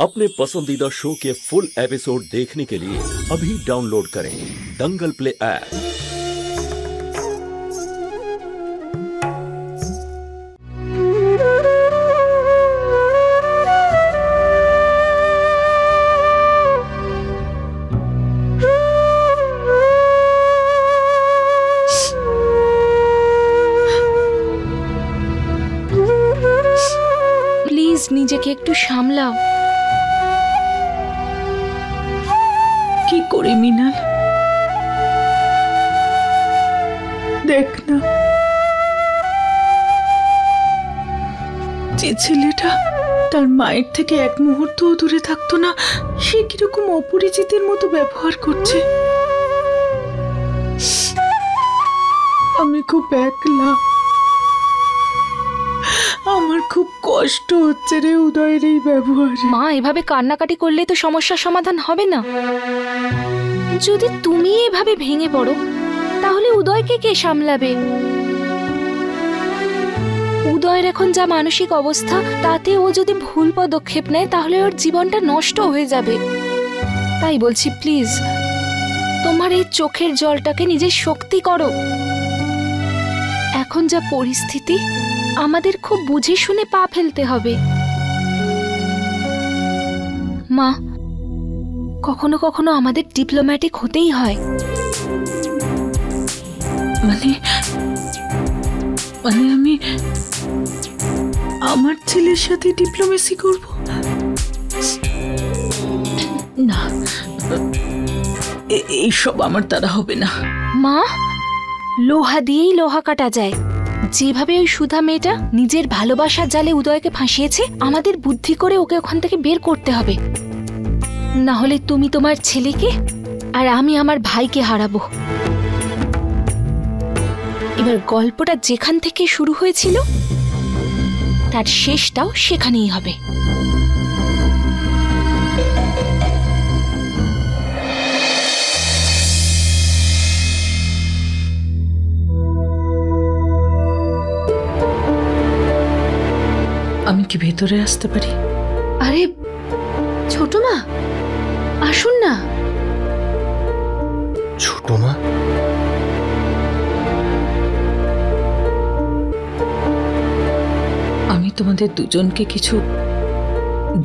अपने पसंदीदा शो के फुल एपिसोड देखने के लिए अभी डाउनलोड करें दंगल प्ले ऐप। প্লিজ নিজেকে একটু সামলাও। কি করে মিনাল, দেখ না, যে ছেলেটা তার মায়ের থেকে এক মুহূর্তও দূরে থাকতো না, সে কিরকম অপরিচিতের মতো ব্যবহার করছে। আমি খুব একলা, আমার খুব কষ্ট হচ্ছে রে উদয়ের এই ব্যবহার। মা, এভাবে কান্নাকাটি করলে তো সমস্যার সমাধান হবে না। যদি তুমি এভাবে ভেঙে পড়ো তাহলে উদয়কে কে সামলাবে? উদয়ের এখন যা মানসিক অবস্থা, তাতে ও যদি ভুল পদক্ষেপ নেয় তাহলে ওর জীবনটা নষ্ট হয়ে যাবে। তাই বলছি, প্লিজ তোমার এই চোখের জলটাকে নিজের শক্তি করো। এখন যা পরিস্থিতি, আমাদের খুব বুঝে শুনে পা ফেলতে হবে। মা, কখনো কখনো আমাদের ডিপ্লোম্যাটিক হতেই হয়। মানে আমি আমার ছেলের সাথে ডিপ্লোমেসি করব না, এইসব আমার দ্বারা হবে না। মা, লোহা দিয়েই লোহা কাটা যায়। যেভাবে ওই সুধা মেয়েটা নিজের ভালোবাসার জালে উদয়কে ফাঁসিয়েছে, আমাদের বুদ্ধি করে ওকে ওখান থেকে বের করতে হবে। না হলে তুমি তোমার ছেলেকে আর আমি আমার ভাইকে হারাবো। এবার গল্পটা যেখান থেকে শুরু হয়েছিল তার শেষটাও সেখানেই হবে। আমি কি ভেতরে আসতে পারি? আরে ছোট মা, আসুন না। ছোট মা, আমি তোমাদের দুজনকে কিছু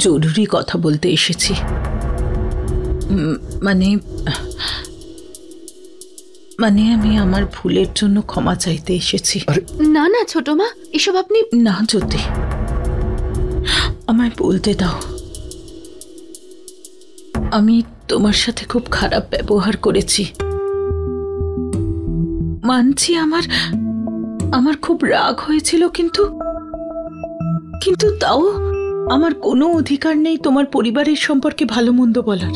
জরুরি কথা বলতে এসেছি। মানে আমি আমার ভুলের জন্য ক্ষমা চাইতে এসেছি। না না ছোট মা, এসব আপনি না, জ্যোতি, আমায় বলতে দাও। আমি তোমার সাথে খুব খারাপ ব্যবহার করেছি, মানছি। আমার খুব রাগ হয়েছিল, কিন্তু তাও আমার কোনো অধিকার নেই তোমার পরিবারের সম্পর্কে ভালো মন্দ বলার।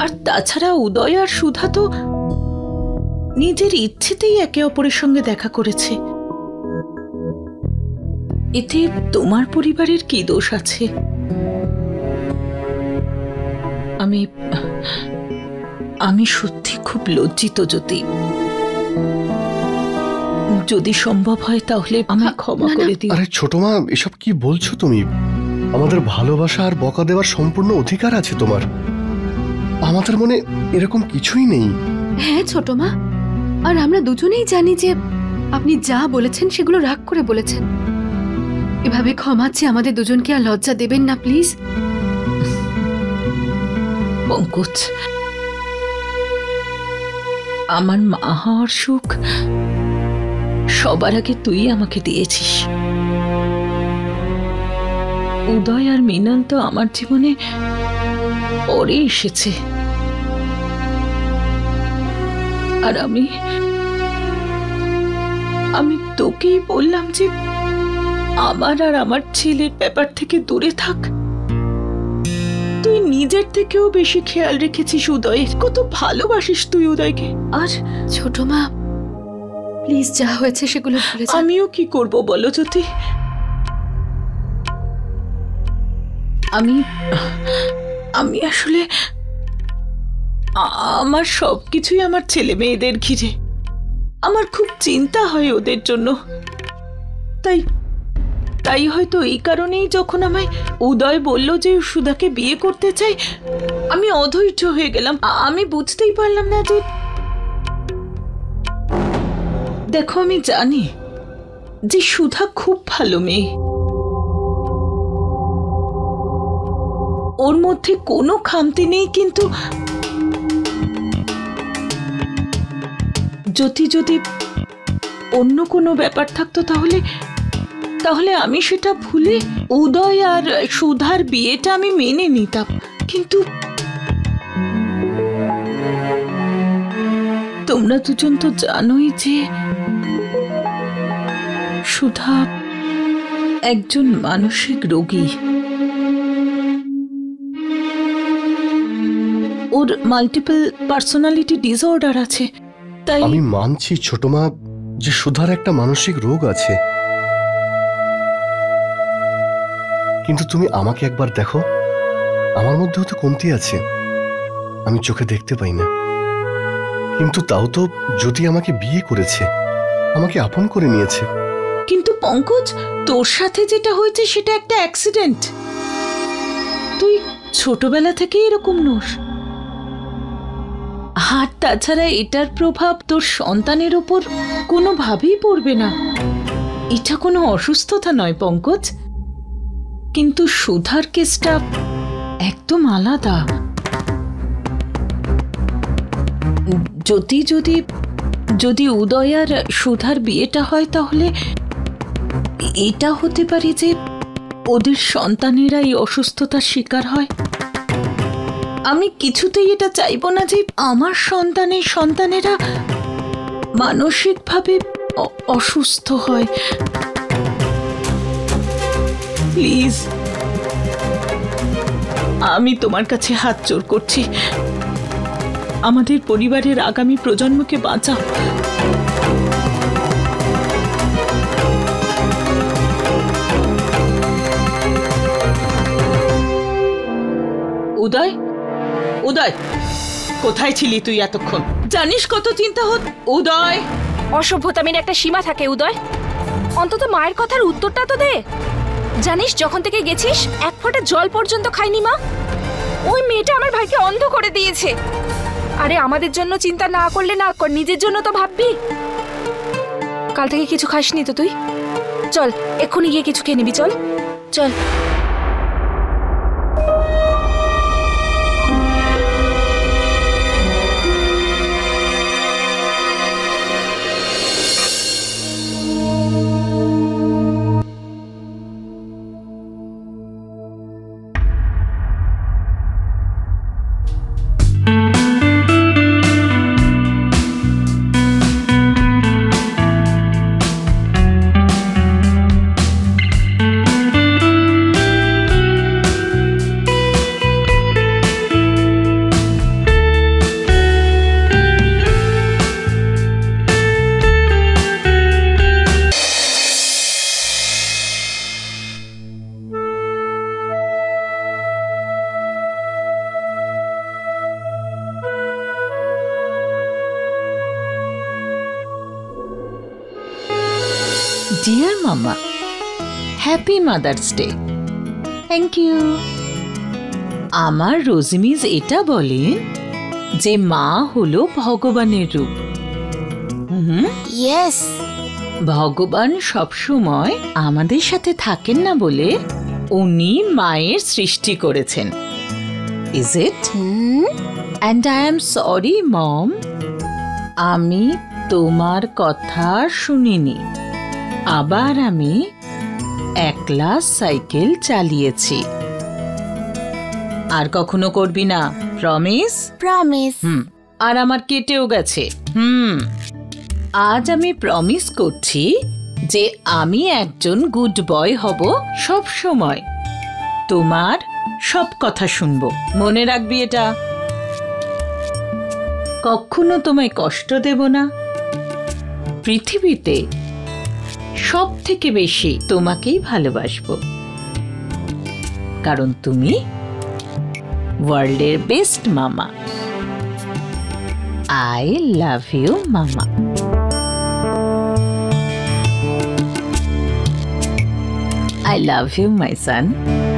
আর তাছাড়া উদয় আর সুধা তো নিজের ইচ্ছেতেই একে অপরের সঙ্গে দেখা করেছে। এতে তোমার পরিবারের কি দোষ আছে? আমি সত্যি খুব লজ্জিত জ্যোতি। যদি সম্ভব হয় তাহলে আমায় ক্ষমা করে দিও। আরে ছোট মা, এসব কি বলছো তুমি? আমাদের ভালোবাসা আর বকা দেওয়ার সম্পূর্ণ অধিকার আছে তোমার। আমাদের মনে এরকম কিছুই নেই। হ্যাঁ ছোট মা, আর আমরা দুজনেই জানি যে আপনি যা বলেছেন সেগুলো রাগ করে বলেছেন। এভাবে ক্ষমা চেয়ে আমাদের দুজনকে আর লজ্জা দেবেন না প্লিজ। পঙ্কজ, আমার মা হওয়ার সুখ সবার আগে তুই আমাকে দিয়েছিস। উদয় আর মিনাল তো আমার জীবনে পরে এসেছে। আর আমি তোকেই বললাম যে আমার আর আমার ছেলের ব্যাপার থেকে দূরে থাক। তুই নিজের থেকেও বেশি খেয়াল রেখেছিস উদয়ের। কত ভালোবাসিস তুই উদয়কে। আর ছোট মা, প্লিজ যা হয়েছে সেগুলো ভুলে যান। আমিও কি করব বলো জ্যোতি? আমি আসলে আমার সবকিছুই আমার ছেলে মেয়েদের ঘিরে। আমার খুব চিন্তা হয় ওদের জন্য। তাই হয়তো এই কারণেই যখন আমায় উদয় বলল যে সুধাকে বিয়ে করতে চাই, আমি অধৈর্য হয়ে গেলাম। আমি বুঝতেই পারলাম না যে, দেখো আমি জানি যে সুধা খুব ভালো মেয়ে, ওর মধ্যে কোনো খামতি নেই, কিন্তু যদি অন্য কোনো ব্যাপার থাকতো তাহলে আমি সেটা ভুলে উদয় আর সুধার বিয়েটা আমি মেনে নিতাম। কিন্তু তোমরা দুজন তো জানোই যে সুধা একজন মানসিক রোগী। ওর মাল্টিপল পার্সোনালিটি ডিসঅর্ডার আছে। তাই আমি মানছি ছোট মা যে সুধার একটা মানসিক রোগ আছে, কিন্তু তুমি আমাকে একবার দেখো, আমার মধ্যেও তো কমতি আছে, আমি চোখে দেখতে পাই না। কিন্তু তাও তো জ্যোতি আমাকে বিয়ে করেছে, আমাকে আপন করে নিয়েছে। কিন্তু পঙ্কজ, তোর সাথে যেটা হয়েছে সেটা একটা অ্যাক্সিডেন্ট। তুই ছোটবেলা থেকে এরকম নোস। আর তাছাড়া এটার প্রভাব তোর সন্তানের ওপর কোনোভাবেই পড়বে না। এটা কোনো অসুস্থতা নয় পঙ্কজ। কিন্তু সুধার কেসটা একদম আলাদা। যদি উদয় আর সুধার বিয়েটা হয়, তাহলে এটা হতে পারে যে ওদের সন্তানেরা এই অসুস্থতার শিকার হয়। আমি কিছুতেই এটা চাইবো না যে আমার সন্তানেরা মানসিকভাবে অসুস্থ হয়। প্লিজ, আমি তোমার কাছে হাত জোড় করছি, আমাদের পরিবারের আগামী প্রজন্মকে বাঁচাও। উদয়, উদয়, কোথায় ছিলি তুই এতক্ষণ? জানিস কত চিন্তা হত। উদয়, অসভ্যতামির একটা সীমা থাকে উদয়। অন্তত মায়ের কথার উত্তরটা তো দে। জানিস যখন থেকে গেছিস এক ফোঁটা জল পর্যন্ত খাইনি মা। ওই মেয়েটা আমার ভাইকে অন্ধ করে দিয়েছে। আরে আমাদের জন্য চিন্তা না করলে না কর, নিজের জন্য তো ভাববি। কাল থেকে কিছু খাসনি তো তুই? চল এক্ষুনি গিয়ে কিছু খেয়ে নিবি, চল চল। Dear mama, happy mother's day. Thank you. আমার রোজমিজ এটা বলেন যে মা হলো ভগবানের রূপ। ইয়েস, ভগবান সবসময় আমাদের সাথে থাকেন না বলে উনি মায়ের সৃষ্টি করেছেন। Is it? And I am sorry mom, আমি তোমার কথা শুনিনি। আবার আমি একলা সাইকেল চালিয়েছি। আর কখনো করবি না, প্রমিস? প্রমিস। আর আমার কেটেও গেছে। আজ আমি প্রমিস করছি যে আমি একজন গুড বয় হব, সব সময় তোমার সব কথা শুনবো। মনে রাখবি এটা। কখনো তোমায় কষ্ট দেব না। পৃথিবীতে সব থেকে বেশি তোমাকেই ভালোবাসবো, কারণ তুমি ওয়ার্ল্ডের বেস্ট মামা। আই লাভ ইউ মামা। I love you, my son.